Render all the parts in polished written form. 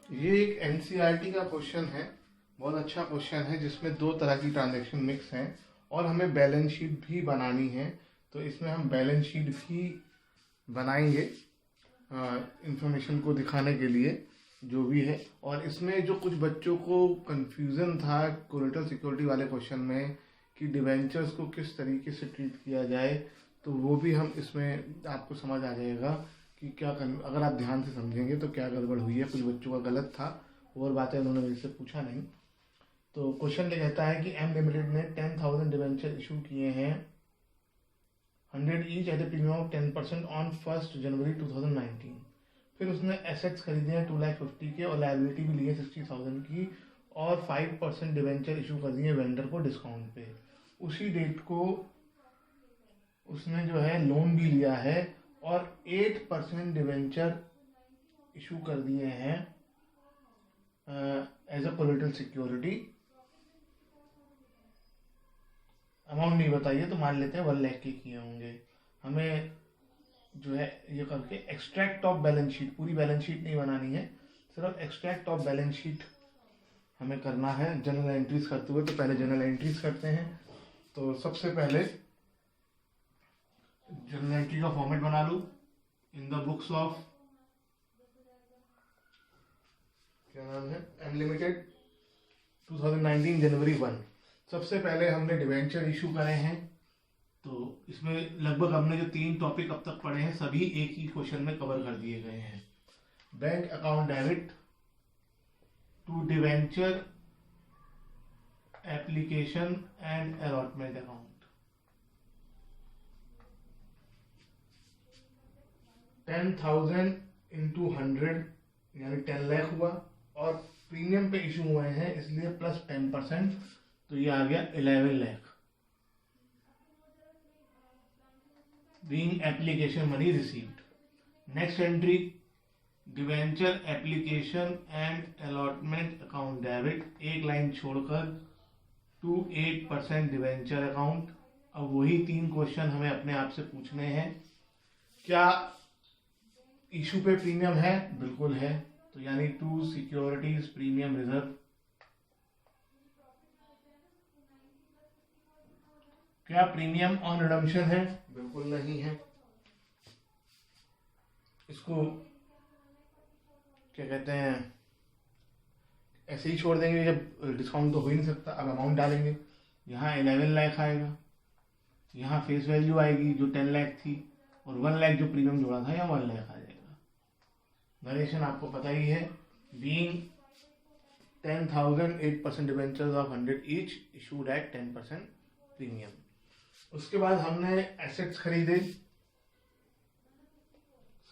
ये एक एनसीईआरटी का क्वेश्चन है। बहुत अच्छा क्वेश्चन है जिसमें दो तरह की ट्रांजैक्शन मिक्स हैं और हमें बैलेंस शीट भी बनानी है। तो इसमें हम बैलेंस शीट भी बनाएंगे इंफॉर्मेशन को दिखाने के लिए जो भी है। और इसमें जो कुछ बच्चों को कंफ्यूजन था कोलेटरल सिक्योरिटी वाले क्वेश्चन में कि डिवेंचर्स को किस तरीके से ट्रीट किया जाए, तो वो भी हम इसमें आपको समझ आ जाएगा कि अगर आप ध्यान से समझेंगे तो क्या गड़बड़ हुई है। कुछ बच्चों का गलत था और बातें उन्होंने मेरे से पूछा नहीं। तो क्वेश्चन ये कहता है कि एम लिमिटेड ने 10,000 डिवेंचर इशू किए हैं 100 each eight A premium of 10% on 1 जनवरी 2019। फिर उसने एसेट्स खरीदे हैं 2,50,000 के और लाइबिलिटी भी ली है 60,000 की और 5% डिवेंचर इशू कर दिए वेंडर को डिस्काउंट पे। उसी डेट को उसने जो है लोन भी लिया है और 8% डिवेंचर इशू कर दिए हैं as a collateral security. Amount नहीं बताइए तो मान लेते हैं 1 लाख के किए होंगे। हमें जो है ये करके एक्सट्रैक्ट ऑफ बैलेंस शीट, पूरी बैलेंस शीट नहीं बनानी है, सिर्फ एक्सट्रैक्ट ऑफ बैलेंस शीट हमें करना है जनरल एंट्रीज करते हुए। तो पहले जनरल एंट्रीज करते हैं। तो सबसे पहले जनरल एंट्री का फॉर्मेट बना लूँ इन द बुक्स ऑफ क्या नाम है एम लिमिटेड 2019 जनवरी 1। सबसे पहले हमने डिवेंचर इशू करे हैं। तो इसमें लगभग हमने जो 3 टॉपिक अब तक पढ़े हैं सभी एक ही क्वेश्चन में कवर कर दिए गए हैं। Bank account debit to debenture application and allotment account. 10,000 into 100 यानी 10 लाख हुआ और प्रीमियम पे इशू हुए हैं इसलिए प्लस 10%, तो ये आ गया 11 lakh. Being application money received. Next entry debenture application and allotment account debit, एक लाइन छोड़कर टू 8% डिवेंचर अकाउंट। अब वही 3 क्वेश्चन हमें अपने आप से पूछने हैं। क्या इशू पे प्रीमियम है? बिल्कुल है, तो यानी टू सिक्योरिटीज प्रीमियम रिजर्व। क्या प्रीमियम ऑन रिडम्पशन है? बिल्कुल नहीं है। इसको क्या कहते हैं, ऐसे ही छोड़ देंगे, जब डिस्काउंट तो हो ही नहीं सकता। अब अमाउंट डालेंगे, यहाँ 11 लाख आएगा, यहाँ फेस वैल्यू आएगी जो 10 लाख थी और 1 लाख जो प्रीमियम जोड़ा था यहाँ 1 लाख आ जाएगा। नरेशन आपको पता ही है। Being 10,000 8% debentures of 100 each issued at 10% premium. उसके बाद हमने एसेट्स खरीदे,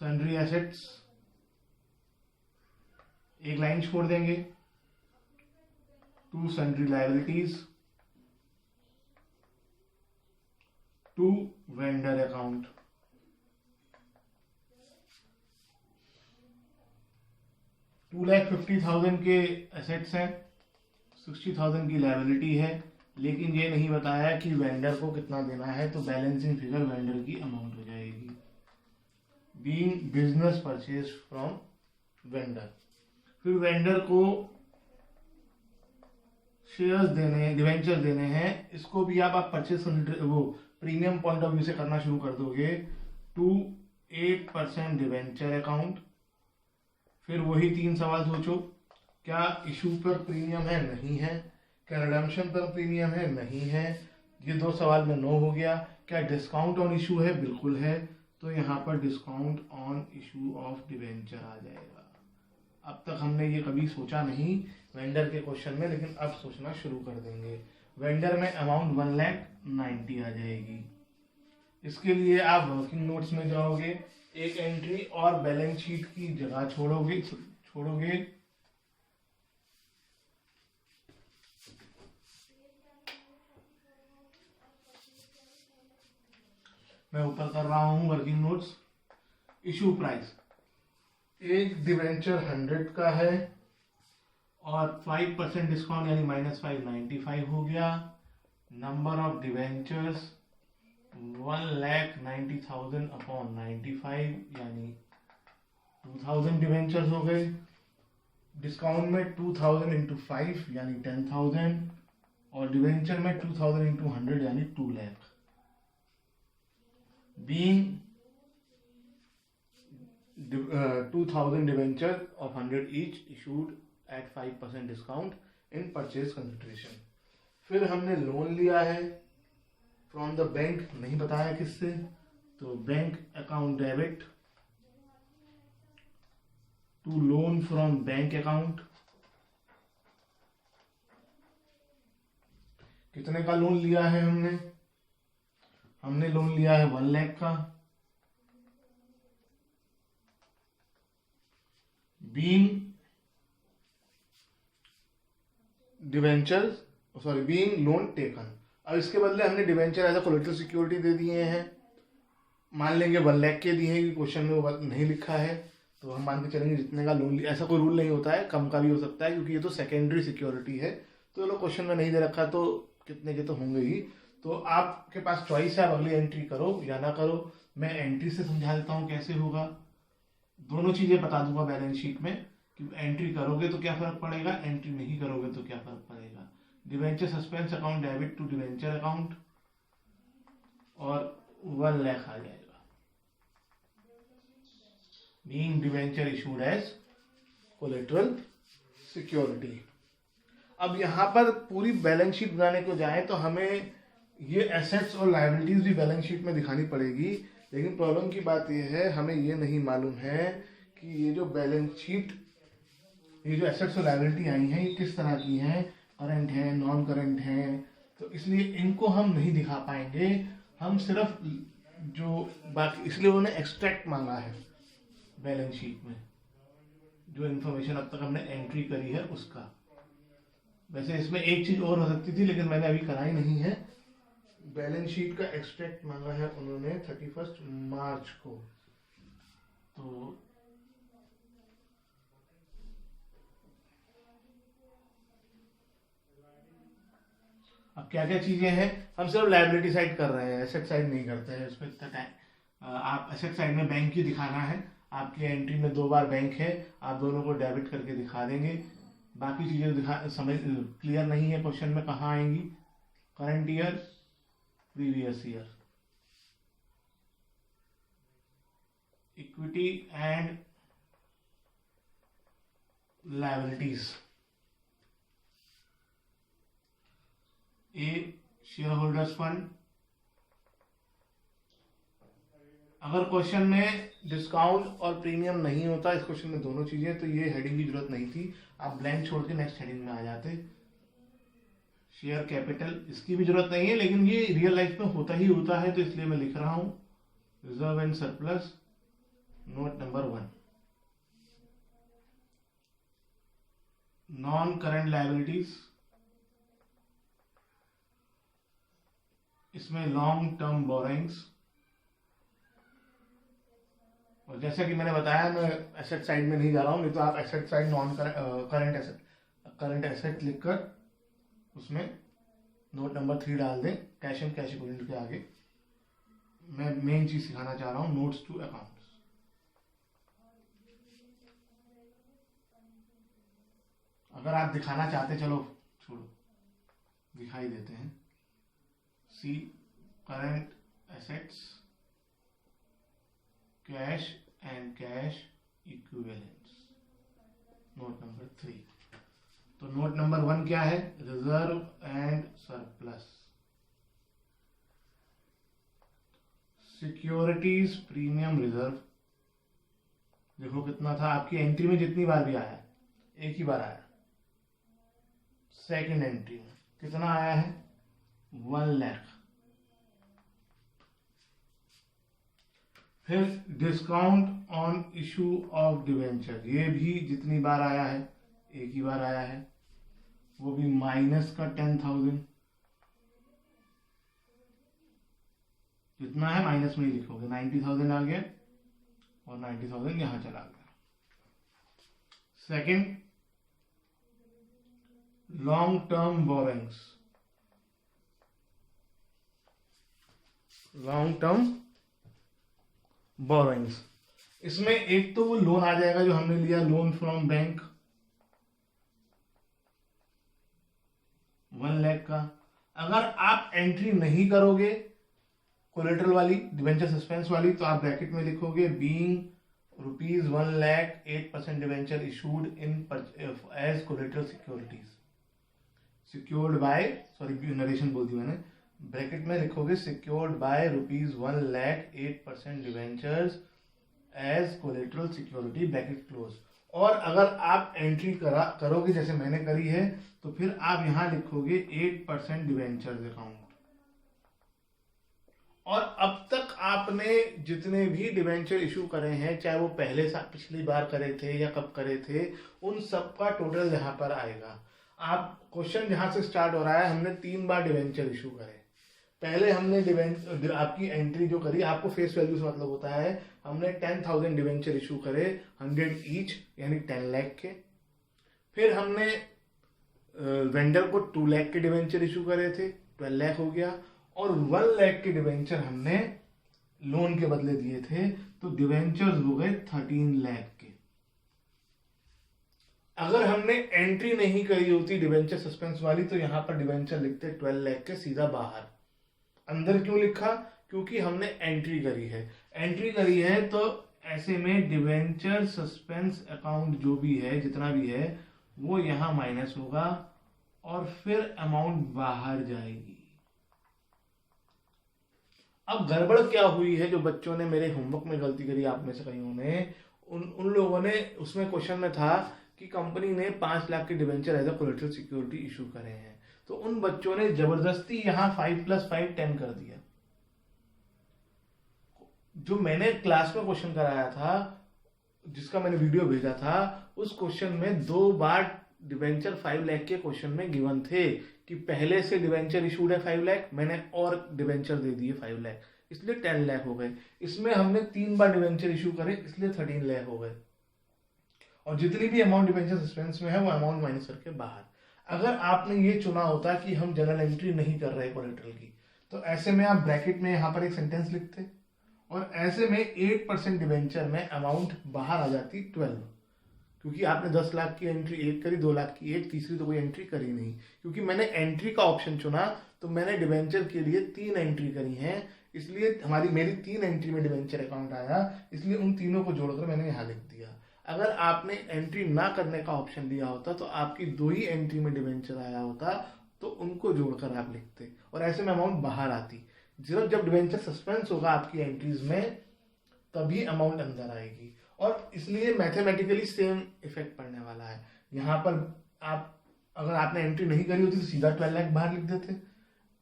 सन्ड्री एसेट्स, एक लाइन छोड़ देंगे to sundry liabilities to vendor account. $2,50,000 के एसेट्स हैं, 60,000 की लायबिलिटी है, लेकिन ये नहीं बताया कि वेंडर को कितना देना है, तो बैलेंसिंग फिगर वेंडर की अमाउंट हो जाएगी। Being business purchase from vendor. फिर वेंडर को शेयर्स देने हैं, डिवेंचर देने हैं, इसको भी आप परचेज वो प्रीमियम पॉइंट ऑफ व्यू से करना शुरू कर दोगे टू 8% डिवेंचर अकाउंट। फिर वही 3 सवाल सोचो, क्या इशू पर प्रीमियम है? नहीं है। क्या रिडम्पशन पर प्रीमियम है? नहीं है। ये 2 सवाल में नो हो गया। क्या डिस्काउंट ऑन इशू है? बिल्कुल है, तो यहाँ पर discount on issue of debenture आ जाएगा। अब तक हमने ये कभी सोचा नहीं वेंडर के क्वेश्चन में, लेकिन अब सोचना शुरू कर देंगे। वेंडर में अमाउंट 1,90,000 आ जाएगी। इसके लिए आप वर्किंग नोट्स में जाओगे, एक एंट्री और बैलेंस शीट की जगह छोड़ोगे। मैं ऊपर कर रहा हूं वर्किंग नोट्स। इशू प्राइस, एक डिवेंचर 100 का है और 5% डिस्काउंट यानी -5 95 हो गया। नंबर ऑफ डिवेंचर्स 1,90,000 अपॉन 95 यानी 2,000 डिवेंचर्स हो गए। डिस्काउंट में 2000 इंटू 5 यानी 10,000, और डिवेंचर में 2000 इंटू 100 यानी 2 lakh. Being 2000 debenture of 100 each issued at 5% discount in purchase consideration. फिर हमने लोन लिया है फ्रॉम द बैंक, नहीं बताया किससे, तो bank account debit to loan from bank account. कितने का लोन लिया है हमने लोन लिया है 1 लाख का। Being debenture being loan taken. अब इसके बदले हमने debenture as a collateral security दे दिए हैं। मान लेंगे 1 लाख के दिए हैं कि क्वेश्चन में वो नहीं लिखा है, तो हम मान के चलेंगे जितने का लोन लिया। ऐसा कोई रूल नहीं होता है, कम का भी हो सकता है क्योंकि ये तो सेकेंडरी सिक्योरिटी है। तो लोग क्वेश्चन में नहीं दे रखा तो कितने के तो होंगे ही। तो आपके पास चॉइस है, आप अगली एंट्री करो या ना करो। मैं एंट्री से समझा देता हूँ कैसे होगा। दोनों चीजें बता दूंगा बैलेंस शीट में कि एंट्री करोगे तो क्या फर्क पड़ेगा, एंट्री नहीं करोगे तो क्या फर्क पड़ेगा। Debenture suspense account debit to debenture account और 1 लाख आ जाएगा। Being debenture issued as collateral security. अब यहाँ पर पूरी बैलेंस शीट बनाने को जाए तो हमें ये एसेट्स और लायबिलिटीज भी बैलेंस शीट में दिखानी पड़ेगी। लेकिन प्रॉब्लम की बात यह है, हमें ये नहीं मालूम है कि ये जो बैलेंस शीट, ये जो एसेट्स और लायबिलिटी आई हैं ये किस तरह की हैं, करंट है, नॉन करंट है। तो इसलिए इनको हम नहीं दिखा पाएंगे। हम सिर्फ जो बाकी, इसलिए उन्होंने एक्सट्रैक्ट मांगा है बैलेंस शीट में, जो इन्फॉर्मेशन अब तक हमने एंट्री करी है उसका। वैसे इसमें एक चीज और हो सकती थी लेकिन मैंने अभी कराई नहीं है। बैलेंस शीट का एक्सट्रैक्ट मांगा है उन्होंने 31 मार्च को। तो अब क्या क्या चीजें हैं, हम सिर्फ लायबिलिटी साइड कर रहे हैं, एसेट साइड नहीं करते हैं। उसमें इतना टाइम, आप एसेट साइड में बैंक ही दिखाना है। आपकी एंट्री में 2 बार बैंक है, आप दोनों को डेबिट करके दिखा देंगे। बाकी चीजें दिखा समझ क्लियर नहीं है क्वेश्चन में कहाँ आएंगी। Current year, previous year, equity and liabilities. A share holders fund. अगर क्वेश्चन में डिस्काउंट और प्रीमियम नहीं होता, इस क्वेश्चन में दोनों चीजें, तो ये हेडिंग की जरूरत नहीं थी। आप ब्लैंक छोड़ के नेक्स्ट हेडिंग में आ जाते। शेयर कैपिटल, इसकी भी जरूरत नहीं है लेकिन ये रियल लाइफ में होता ही होता है तो इसलिए मैं लिख रहा हूं। Reserve and surplus, note number 1। Non current liabilities, इसमें लॉन्ग टर्म बोरोइंग्स। और जैसा कि मैंने बताया, मैं एसेट साइड में नहीं जा रहा हूं, नहीं तो आप asset side non current asset लिखकर उसमें नोट नंबर 3 डाल दें, कैश एंड कैश इक्विवेलेंट के आगे। मैं मेन चीज सिखाना चाह रहा हूं, नोट्स टू अकाउंट्स। अगर आप दिखाना चाहते, चलो छोड़ो, दिखाई देते हैं। C current assets, cash and cash equivalents, note number 3। तो नोट नंबर 1 क्या है, reserve and surplus. Securities premium reserve, देखो कितना था आपकी एंट्री में, जितनी बार भी आया, एक ही बार आया। सेकंड एंट्री में कितना आया है, 1 लाख। फिर discount on issue of debenture, ये भी जितनी बार आया है, एक ही बार आया है, वो भी माइनस का 10,000। जितना है माइनस में ही लिखोगे, 90,000 आ गया और 90,000 यहां चला गया। Second, long term borrowings, long term borrowings, इसमें एक तो वो लोन आ जाएगा जो हमने लिया, लोन फ्रॉम बैंक, लाख का। अगर आप एंट्री नहीं करोगे कोलेटरल वाली, डिवेंचर सस्पेंस वाली, तो आप ब्रैकेट में लिखोगे being ₹1 lakh 8% debenture issued in as collateral securities secured by, sorry narration बोल दी मैंने, ब्रैकेट में लिखोगे secured by ₹1 lakh 8% debentures as collateral security, bracket close. और अगर आप एंट्री करोगे जैसे मैंने करी है, तो फिर आप यहां लिखोगे 8% डिवेंचर्स अकाउंट। और अब तक आपने जितने भी डिवेंचर इशू करे हैं, चाहे वो पहले साल पिछली बार करे थे या कब करे थे, उन सब का टोटल यहाँ पर आएगा। आप क्वेश्चन जहां से स्टार्ट हो रहा है, हमने 3 बार डिवेंचर इशू करे। पहले हमने आपकी एंट्री जो करी, आपको फेस वैल्यू से मतलब होता है, हमने 10,000 डिवेंचर इशू करे, 100 ईच यानी 10 लाख के। फिर हमने वेंडर को 2 लाख के डिवेंचर इशू करे थे, 12 लाख हो गया। और 1 लाख के डिवेंचर हमने लोन के बदले दिए थे, तो डिवेंचर्स हो गए 13 लाख के। अगर हमने एंट्री नहीं करी होती डिवेंचर सस्पेंस वाली, तो यहां पर डिवेंचर लिखते 12 लाख के सीधा बाहर। अंदर क्यों लिखा? क्योंकि हमने एंट्री करी है। एंट्री करी है तो ऐसे में डिवेंचर सस्पेंस अकाउंट जो भी है, जितना भी है, वो यहां माइनस होगा और फिर अमाउंट बाहर जाएगी। अब गड़बड़ क्या हुई है, जो बच्चों ने मेरे होमवर्क में गलती करी, आप में से कईयों ने, उन लोगों ने, उसमें क्वेश्चन में था कि कंपनी ने 5 लाख के debenture as a collateral security issue करे हैं, तो उन बच्चों ने जबरदस्ती यहां 5 + 5 10 कर दिया। जो मैंने क्लास में क्वेश्चन कराया था, जिसका मैंने वीडियो भेजा था, उस क्वेश्चन में 2 बार डिवेंचर 5 लाख के क्वेश्चन में गिवन थे कि पहले से डिवेंचर इशूड है 5 लाख, मैंने और डिवेंचर दे दिए 5 लाख, इसलिए 10 लाख हो गए। इसमें हमने 3 बार डिवेंचर इशू करे, इसलिए 13 लाख हो गए। और जितनी भी अमाउंट डिवेंचर सस्पेंस में है, वो अमाउंट माइनस करके बाहर। अगर आपने ये चुना होता कि हम जनरल एंट्री नहीं कर रहे कोलेटरल की, तो ऐसे में आप ब्रैकेट में यहाँ पर एक सेंटेंस लिखते, और ऐसे में 8% डिवेंचर में अमाउंट बाहर आ जाती 12, क्योंकि आपने 10 लाख की एंट्री एक करी, 2 लाख की एक, तीसरी तो कोई एंट्री करी नहीं। क्योंकि मैंने एंट्री का ऑप्शन चुना, तो मैंने डिवेंचर के लिए 3 एंट्री करी हैं, इसलिए मेरी 3 एंट्री में डिवेंचर अकाउंट आया, इसलिए उन तीनों को जोड़कर मैंने यहाँ लिख दिया। अगर आपने एंट्री ना करने का ऑप्शन लिया होता, तो आपकी 2 ही एंट्री में डिवेंचर आया होता, तो उनको जोड़कर आप लिखते, और ऐसे में अमाउंट बाहर आती। जब डिवेंचर सस्पेंस होगा आपकी एंट्रीज में, तभी अमाउंट अंदर आएगी, और इसलिए मैथमेटिकली सेम इफेक्ट पड़ने वाला है। यहाँ पर अगर आपने एंट्री नहीं करी होती, तो सीधा 12 लाख बाहर लिख देते।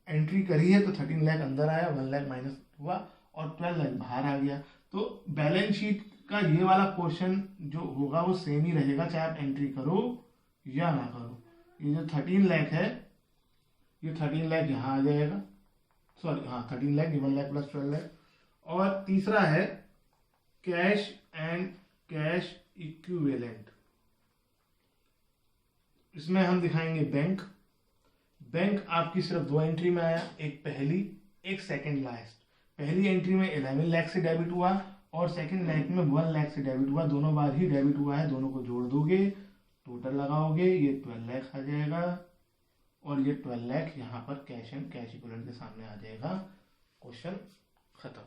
एंट्री करी है तो 13 लाख अंदर आया, 1 लाख माइनस हुआ, और 12 लाख बाहर आ गया। तो बैलेंस शीट का ये वाला क्वेश्चन जो होगा, वो सेम ही रहेगा, चाहे आप एंट्री करो या ना करो। ये जो 13 लाख है, ये 13 लाख यहाँ आ जाएगा, सॉरी हाँ 13 लाख, 1 लाख + 12 लाख। और तीसरा है कैश एंड कैश इक्विवेलेंट। इसमें हम दिखाएंगे बैंक आपकी सिर्फ 2 एंट्री में आया, एक पहली, एक सेकंड लास्ट। पहली एंट्री में 11 लाख से डेबिट हुआ, और सेकंड लाख में 1 लाख से डेबिट हुआ। दोनों बार ही डेबिट हुआ है, दोनों को जोड़ दोगे, टोटल लगाओगे, ये 12 लाख आ जाएगा, और ये 12 लाख यहाँ पर कैश एंड कैश इक्विवेलेंट के सामने आ जाएगा। क्वेश्चन खत्म।